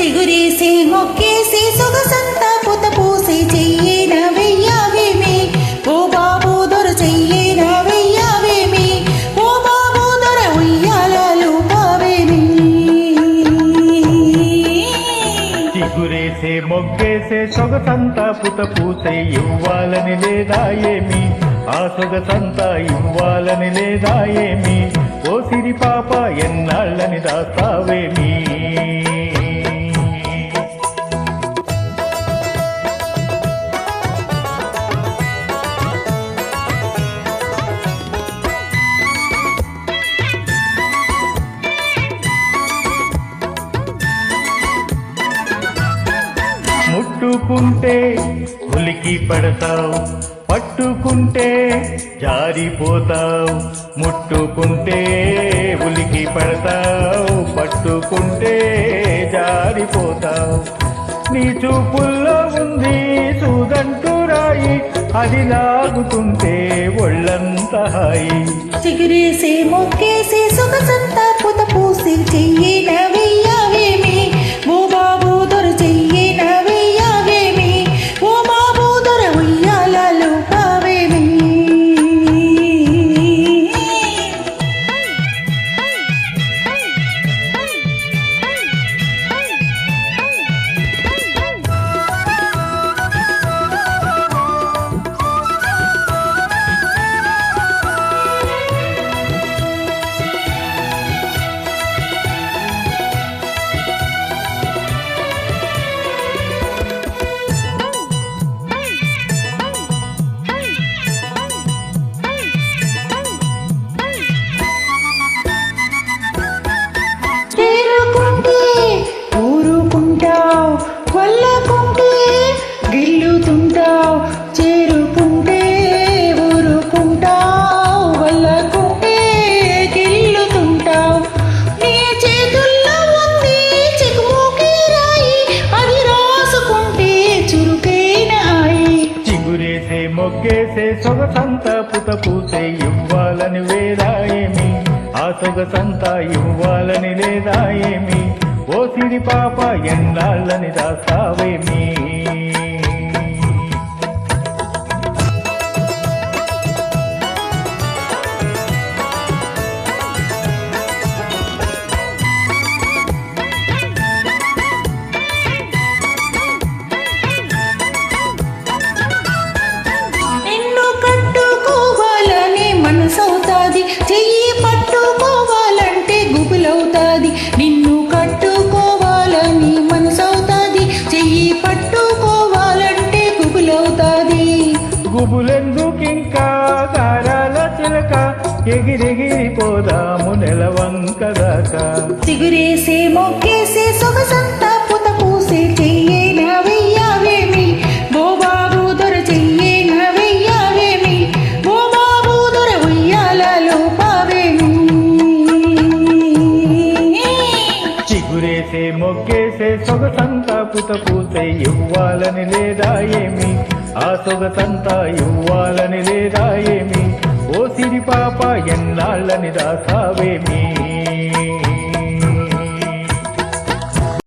చిగురేసి మొక్కేసి సొగసంతా పుత పూసి చెయ్యేన వెయ్యావేమి ఓ బాబు దొర చెయ్యేన వెయ్యావేమి ఓ బాబు దొర ఉయ్యాలలు పావేమి చిగురేసే మొగ్గేసే సొగసంతా పుత పూసే ఇవ్వాలని లేదా ఏమి ఆ సొగసంతా ఇవ్వాలని లేదా ఏమి ఓ సిరి పాప ఎన్నాళ్ళని దాస్తావేమి ముట్టుకుంటే ఉలికి పడతావు పట్టుకుంటే జారిపోతావు ముట్టుకుంటే ఉలికి పడతావు పట్టుకుంటే జారిపోతావు నీ చూపుల్లో ఉంది సూదంటూ రాయి అది లాగుతుంటే ఒళ్ళంతా హాయి చిగురేసి మొక్కేసి సొగసంతా పుత పూసి చెయ్యేన వెయ్యావేమి ఓ బాబు దొర చెయ్యేన వెయ్యావేమి ఓ బాబు దొర ఉయ్యాలలు పావేమి వల్లకుంటే గిల్లుతుంటావు చేరుకుంటే ఊరుకుంటావు వల్లకుంటే గిల్లుతుంటావు నీ చేతుల్లో ఉంది చిక్కుముకి రాయి అది రాసుకుంటే చురుకైన హాయి చిగురేసే మొగ్గేసే సొగసంతా పుత పూసే ఇవ్వాలని వేదా ఏమి ఆ సొగసంతా ఇవ్వాలని లేదా ఏమి ఓ సిరి పాప ఎన్నాళ్ళని దాస్తావేమి నిన్ను కట్టుకోవాలని మనసవుతాది చెయ్యి పట్టుకోవాలంటే గుబులవుతాది నిన్ను కట్టుకోవాలని మనసవుతాది చెయ్యి పట్టుకోవాలంటే గుబులవుతాది గుబులెందుకింకా గారాల చిలక ఎగిరెగిరిపోదాము నెలవంక దాకా చిగురేసి మొక్కేసి సొగసంతా పుత పూసి చెయ్యేన వెయ్యావేమి ఓ బాబు దొర చెయ్యేన వెయ్యావేమి ఓ బాబు దొర ఉయ్యాలలో పావేమి చిగురేసే మొగ్గేసే సొగసంతా పుత పూసే ఇవ్వాలని లేదా ఏమి ఆ సొగసంతా ఇవ్వాలని లేదా ఏమి ఓ సిరి పాప ఎన్నాళ్ళని దాసావేమి